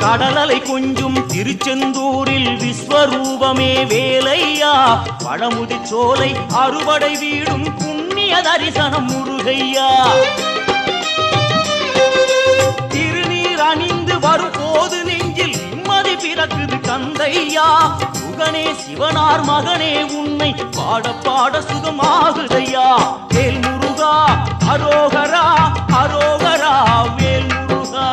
கடலலை கொஞ்சும் திருச்செந்தூரில் விஸ்வரூபமே வேலையா பழமுதி சோலை அறுவடை வீடும் புண்ணிய தரிசனம் முருகையா திருநீர் அணிந்து வரும் போது நெஞ்சில் நிம்மதி பிறக்குது கந்தையா சுகனே சிவனார் மகனே உன்னை பாட பாட சுகமாகுதையா வேல் முருகா அரோகரா அரோகரா வேல் முருகா